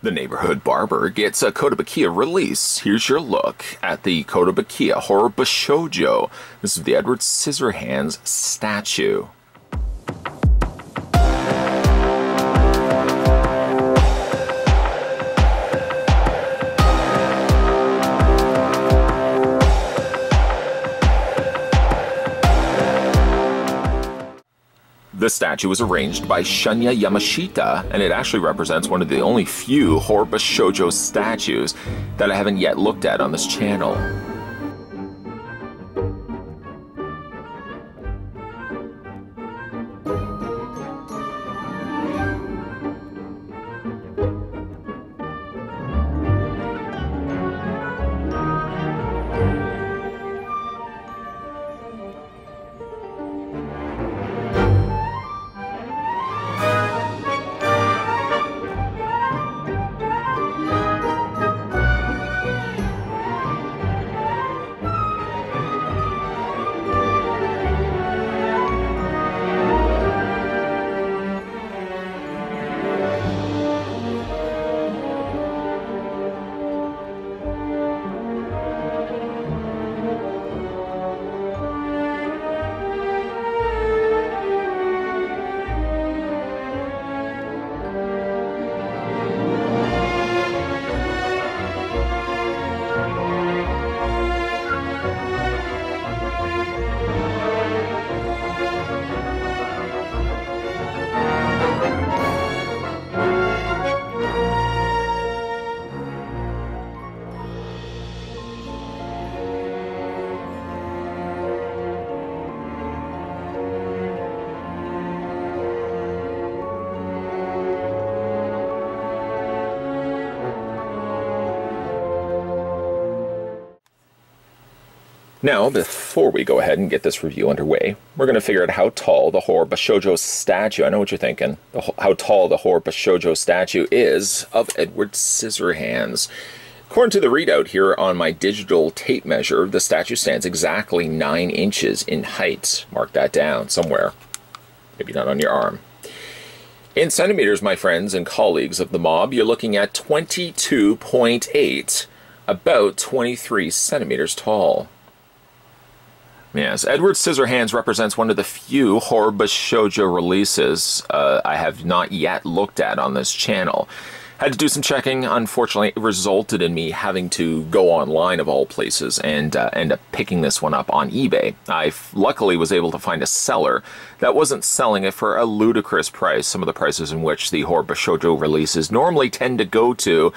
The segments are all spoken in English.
The neighborhood barber gets a Kotobukiya release. Here's your look at the Kotobukiya horror Bishoujo. This is the Edward Scissorhands statue. This statue was arranged by Shunya Yamashita, and it actually represents one of the only few horror Bishoujo statues that I haven't yet looked at on this channel. Now, before we go ahead and get this review underway, we're going to figure out how tall the horror Bishoujo statue, I know what you're thinking, how tall the horror Bishoujo statue is of Edward Scissorhands. According to the readout here on my digital tape measure, the statue stands exactly 9 inches in height. Mark that down somewhere. Maybe not on your arm. In centimeters, my friends and colleagues of the mob, you're looking at 22.8, about 23 centimeters tall. Yes, Edward Scissorhands represents one of the few horror Bishoujo releases I have not yet looked at on this channel. Had to do some checking. Unfortunately, it resulted in me having to go online of all places and end up picking this one up on eBay. I luckily was able to find a seller that wasn't selling it for a ludicrous price, some of the prices in which the horror Bishoujo releases normally tend to go to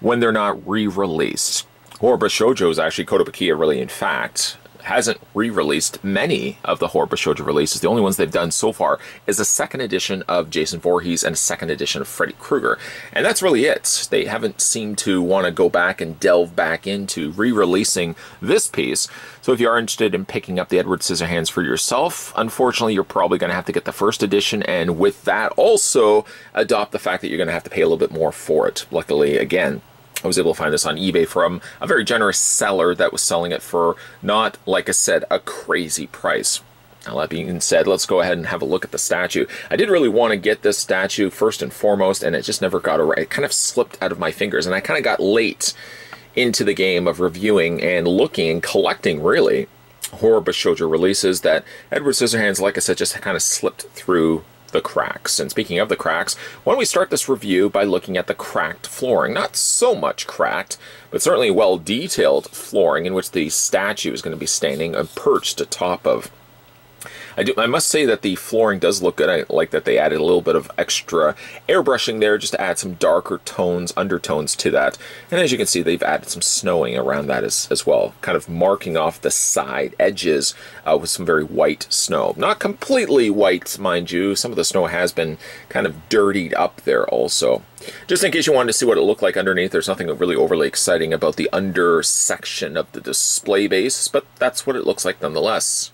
when they're not re-released. Horror Bishoujo is actually Kotobukiya, really, in fact, hasn't re-released many of the horror Bishoujo releases. The only ones they've done so far is a second edition of Jason Voorhees and a second edition of Freddy Krueger. And that's really it. They haven't seemed to want to go back and delve back into re-releasing this piece. So if you are interested in picking up the Edward Scissorhands for yourself, unfortunately you're probably going to have to get the first edition, and with that also adopt the fact that you're going to have to pay a little bit more for it. Luckily, again, I was able to find this on eBay from a very generous seller that was selling it for not, like I said, a crazy price. Now, that being said, let's go ahead and have a look at the statue. I did really want to get this statue first and foremost, and it just never got around. It kind of slipped out of my fingers, and I kind of got late into the game of reviewing and looking and collecting, really, horror Bishoujo releases that Edward Scissorhands, like I said, just kind of slipped through the cracks. And speaking of the cracks, why don't we start this review by looking at the cracked flooring. Not so much cracked, but certainly well-detailed flooring in which the statue is going to be standing and perched atop of. I must say that the flooring does look good. I like that they added a little bit of extra airbrushing there just to add some darker tones, undertones to that. And as you can see, they've added some snowing around that as well, kind of marking off the side edges with some very white snow. Not completely white, mind you. Some of the snow has been kind of dirtied up there also. Just in case you wanted to see what it looked like underneath, there's nothing really overly exciting about the under section of the display base, but that's what it looks like nonetheless.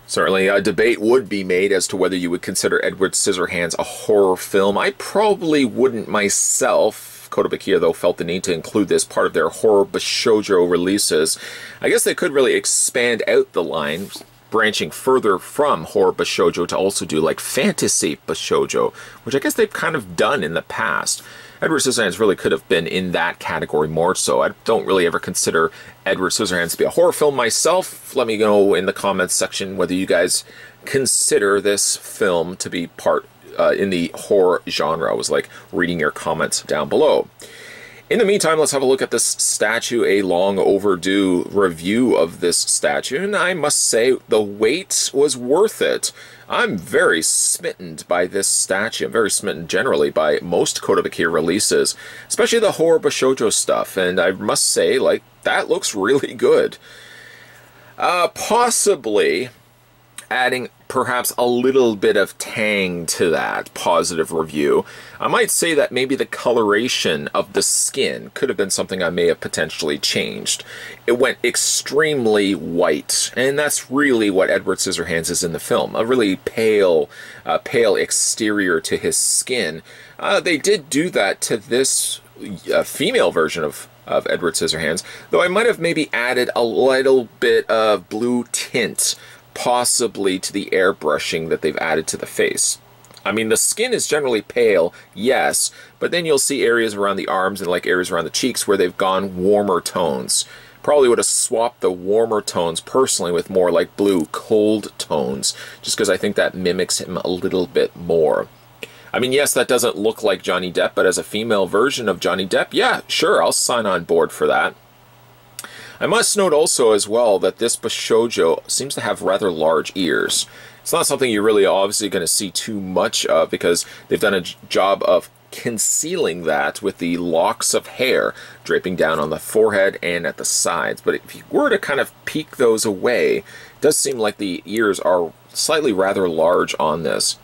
Certainly, a debate would be made as to whether you would consider Edward Scissorhands a horror film. I probably wouldn't myself. Kotobukiya, though, felt the need to include this part of their horror Bishoujo releases. I guess they could really expand out the line, branching further from horror Bishoujo to also do like fantasy Bishoujo, which I guess they've kind of done in the past. Edward Scissorhands really could have been in that category more so. I don't really ever consider Edward Scissorhands to be a horror film myself. Let me know in the comments section whether you guys consider this film to be part in the horror genre. I was like reading your comments down below. In the meantime, let's have a look at this statue, a long overdue review of this statue, and I must say the wait was worth it. I'm very smitten by this statue. I'm very smitten generally by most Kotobukiya releases, especially the horror Bishoujo stuff, and I must say, like, that looks really good. Possibly adding perhaps a little bit of tang to that positive review, I might say that maybe the coloration of the skin could have been something I may have potentially changed. It went extremely white, and that's really what Edward Scissorhands is in the film, a really pale exterior to his skin. They did do that to this female version of Edward Scissorhands, though I might have maybe added a little bit of blue tint possibly to the airbrushing that they've added to the face. I mean, the skin is generally pale, yes, but then you'll see areas around the arms and like areas around the cheeks where they've gone warmer tones. Probably would have swapped the warmer tones personally with more like blue, cold tones, just because I think that mimics him a little bit more. I mean, yes, that doesn't look like Johnny Depp, but as a female version of Johnny Depp, yeah, sure, I'll sign on board for that. I must note also as well that this Bishoujo seems to have rather large ears. It's not something you're really obviously going to see too much of because they've done a job of concealing that with the locks of hair draping down on the forehead and at the sides. But if you were to kind of peek those away, it does seem like the ears are slightly rather large on this.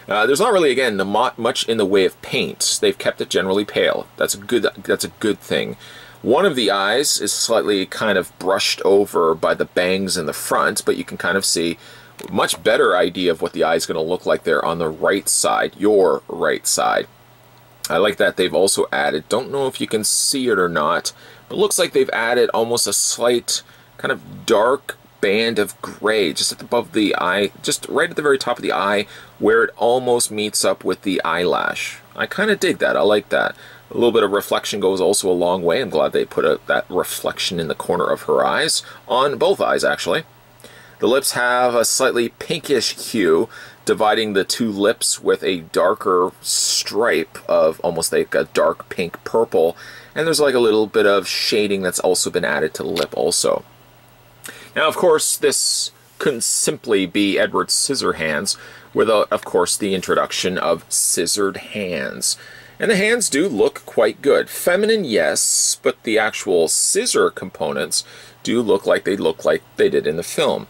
There's not really, again, much in the way of paint. They've kept it generally pale. That's a good thing. One of the eyes is slightly kind of brushed over by the bangs in the front, but you can kind of see a much better idea of what the eye is going to look like there on the right side, your right side. I like that they've also added, don't know if you can see it or not, but it looks like they've added almost a slight kind of dark band of gray just above the eye, just right at the very top of the eye where it almost meets up with the eyelash. I kind of dig that. I like that. A little bit of reflection goes also a long way. I'm glad they put that reflection in the corner of her eyes, on both eyes actually. The lips have a slightly pinkish hue, dividing the two lips with a darker stripe of almost like a dark pink purple, and there's like a little bit of shading that's also been added to the lip also. Now, of course, this couldn't simply be Edward Scissorhands without, of course, the introduction of scissored hands. And the hands do look quite good. Feminine, yes, but the actual scissor components do look like they did in the film.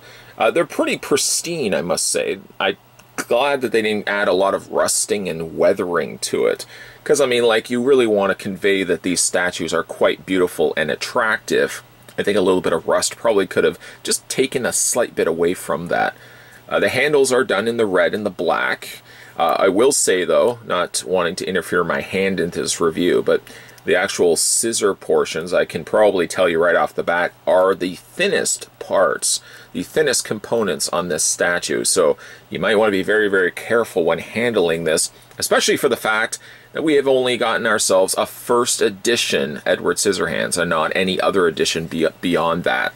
They're pretty pristine, I must say. I'm glad that they didn't add a lot of rusting and weathering to it. Because, I mean, like, you really want to convey that these statues are quite beautiful and attractive. I think a little bit of rust probably could have just taken a slight bit away from that. The handles are done in the red and the black. I will say, though, not wanting to interfere my hand into this review, but the actual scissor portions, I can probably tell you right off the bat, are the thinnest parts, the thinnest components on this statue. So you might want to be very, very careful when handling this, especially for the fact that we have only gotten ourselves a first edition Edward Scissorhands and not any other edition beyond that.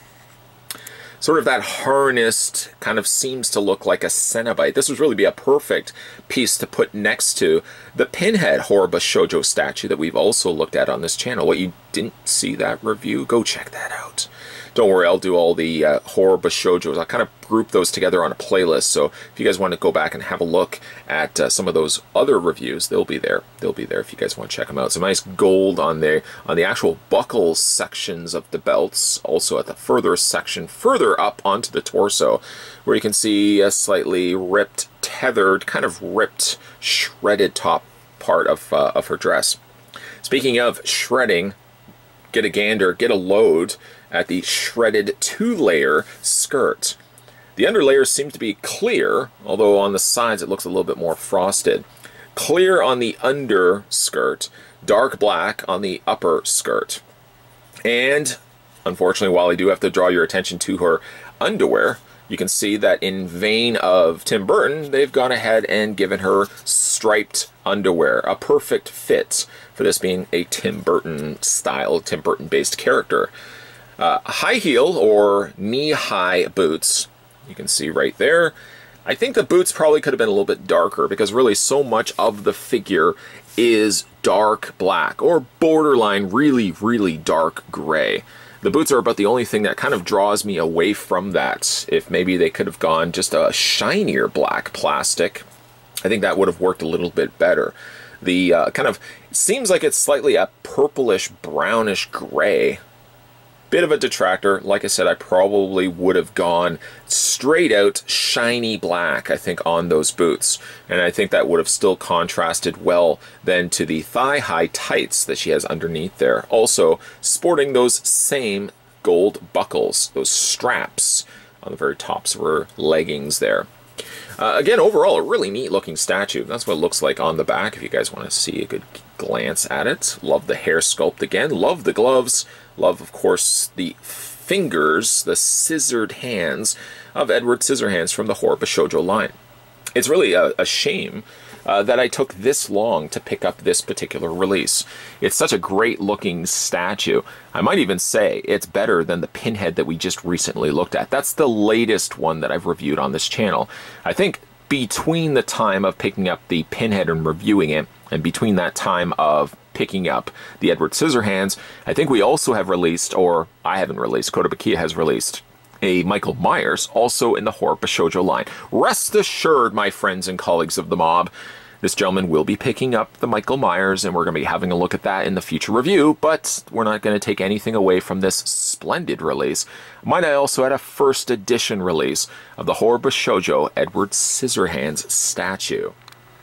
Sort of that harnessed kind of seems to look like a Cenobite. This would really be a perfect piece to put next to the Pinhead horror Bishoujo statue that we've also looked at on this channel. What, you didn't see that review? Go check that out. Don't worry, I'll do all the horror Bishoujos. I'll kind of group those together on a playlist, so if you guys want to go back and have a look at some of those other reviews, they'll be there. They'll be there if you guys want to check them out. Some nice gold on the actual buckle sections of the belts, also at the further section, further up onto the torso, where you can see a slightly ripped, tethered, kind of ripped, shredded top part of her dress. Speaking of shredding, get a gander, get a load at the shredded two-layer skirt. The underlayer seems to be clear, although on the sides it looks a little bit more frosted. Clear on the under skirt, dark black on the upper skirt. And, unfortunately, while I do have to draw your attention to her underwear, You can see that in vein of Tim Burton, they've gone ahead and given her striped underwear, a perfect fit for this being a Tim Burton style, Tim Burton based character. High heel or knee-high boots, you can see right there. I think the boots probably could have been a little bit darker because really so much of the figure is dark black or borderline really, really dark gray. The boots are about the only thing that kind of draws me away from that. If maybe they could have gone just a shinier black plastic, I think that would have worked a little bit better. The kind of, it seems like it's slightly a purplish brownish gray. Bit of a detractor. Like I said, I probably would have gone straight out shiny black, I think, on those boots. And I think that would have still contrasted well then to the thigh-high tights that she has underneath there. Also, sporting those same gold buckles, those straps on the very tops of her leggings there. Again, overall, a really neat looking statue. That's what it looks like on the back, if you guys want to see a good glance at it. Love the hair sculpt again. Love the gloves. Love, of course, the fingers, the scissored hands of Edward Scissorhands from the horror Bishoujo line. It's really a shame that I took this long to pick up this particular release. It's such a great looking statue. I might even say it's better than the pinhead that we just recently looked at. That's the latest one that I've reviewed on this channel. I think between the time of picking up the pinhead and reviewing it, and between that time of picking up the Edward Scissorhands, I think we also have released, or I haven't released, Kotobukiya has released, a Michael Myers, also in the horror Bishoujo line. Rest assured, my friends and colleagues of the mob, this gentleman will be picking up the Michael Myers, and we're going to be having a look at that in the future review, but we're not going to take anything away from this splendid release. Might I also had a first edition release of the horror Bishoujo Edward Scissorhands statue.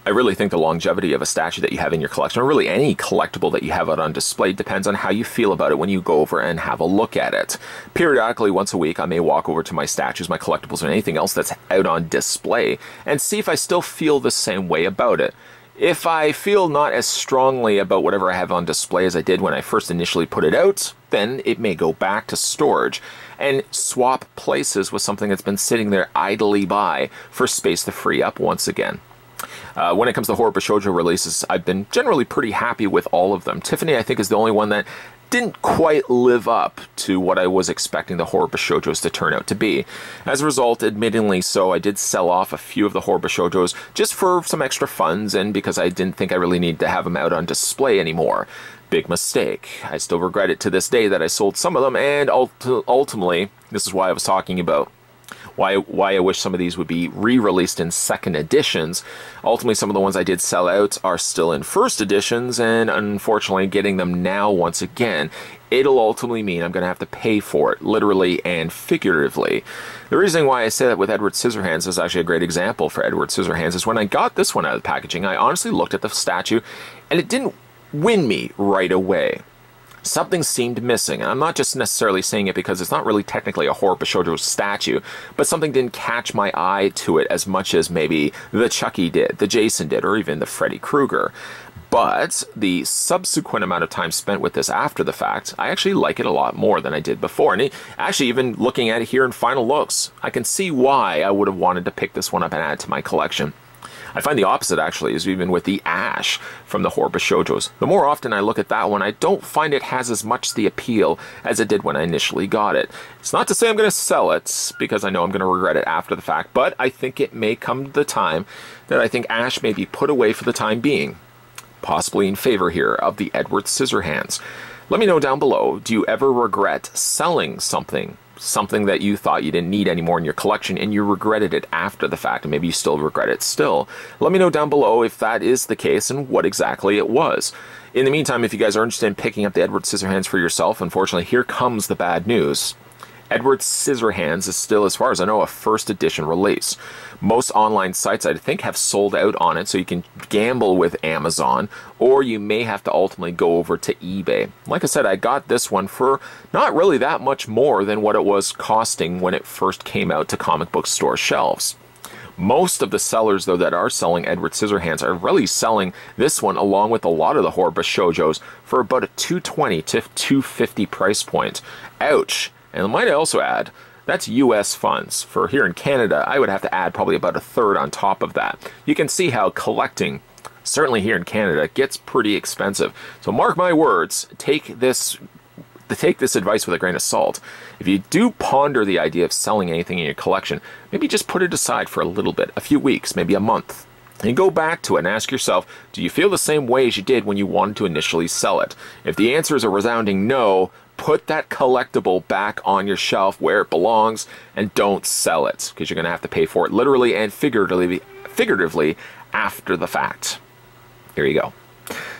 I really think the longevity of a statue that you have in your collection, or really any collectible that you have out on display, depends on how you feel about it when you go over and have a look at it. Periodically, once a week, I may walk over to my statues, my collectibles, or anything else that's out on display, and see if I still feel the same way about it. If I feel not as strongly about whatever I have on display as I did when I first initially put it out, then it may go back to storage and swap places with something that's been sitting there idly by for space to free up once again. When it comes to horror Bishoujo releases, I've been generally pretty happy with all of them. Tiffany, I think, is the only one that didn't quite live up to what I was expecting the horror Bishoujos to turn out to be. As a result, admittingly so, I did sell off a few of the horror Bishoujos just for some extra funds and because I didn't think I really needed to have them out on display anymore. Big mistake. I still regret it to this day that I sold some of them, and ultimately, this is why I was talking about why I wish some of these would be re-released in second editions. Ultimately, some of the ones I did sell out are still in first editions, and unfortunately getting them now once again, it'll ultimately mean I'm going to have to pay for it, literally and figuratively. The reason why I say that with Edward Scissorhands is actually a great example for Edward Scissorhands is when I got this one out of the packaging, I honestly looked at the statue, and it didn't win me right away. Something seemed missing, and I'm not just necessarily saying it because it's not really technically a horror Bishoujo statue, but something didn't catch my eye to it as much as maybe the Chucky did, the Jason did, or even the Freddy Krueger. But the subsequent amount of time spent with this after the fact, I actually like it a lot more than I did before. And actually, even looking at it here in final looks, I can see why I would have wanted to pick this one up and add to my collection. I find the opposite, actually, is even with the Ash from the horror Bishoujos. The more often I look at that one, I don't find it has as much the appeal as it did when I initially got it. It's not to say I'm going to sell it, because I know I'm going to regret it after the fact, but I think it may come to the time that I think Ash may be put away for the time being, possibly in favor here of the Edward Scissorhands. Let me know down below, do you ever regret selling something that you thought you didn't need anymore in your collection and you regretted it after the fact, and maybe you still regret it still? Let me know down below if that is the case and what exactly it was. In the meantime, if you guys are interested in picking up the Edward Scissorhands for yourself, unfortunately, here comes the bad news. Edward Scissorhands is still, as far as I know, a first edition release. Most online sites, I think, have sold out on it, so you can gamble with Amazon, or you may have to ultimately go over to eBay. Like I said, I got this one for not really that much more than what it was costing when it first came out to comic book store shelves. Most of the sellers, though, that are selling Edward Scissorhands are really selling this one along with a lot of the horror Bishoujos for about a $220 to $250 price point. Ouch! And might I also add That's US funds. For here in Canada, I would have to add probably about a third on top of that. You can see how collecting, certainly here in Canada, gets pretty expensive. So mark my words, take this advice with a grain of salt. If you do ponder the idea of selling anything in your collection, maybe just put it aside for a little bit, a few weeks, maybe a month. And go back to it and ask yourself, do you feel the same way as you did when you wanted to initially sell it? If the answer is a resounding no, put that collectible back on your shelf where it belongs and don't sell it, because you're going to have to pay for it literally and figuratively after the fact. Here you go.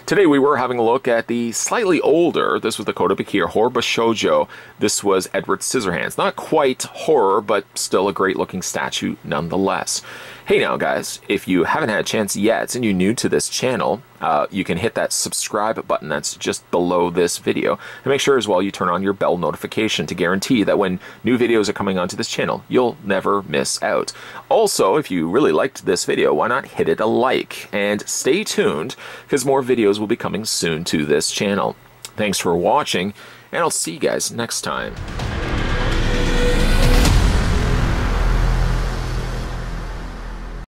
Today we were having a look at the slightly older, this was the Kotobukiya horror Bishoujo. This was Edward Scissorhands. Not quite horror, but still a great looking statue nonetheless. Hey now guys, if you haven't had a chance yet and you're new to this channel, you can hit that subscribe button that's just below this video. And make sure as well you turn on your bell notification to guarantee that when new videos are coming onto this channel, you'll never miss out. Also, if you really liked this video, why not hit it a like? And stay tuned, because more videos will be coming soon to this channel. Thanks for watching, and I'll see you guys next time.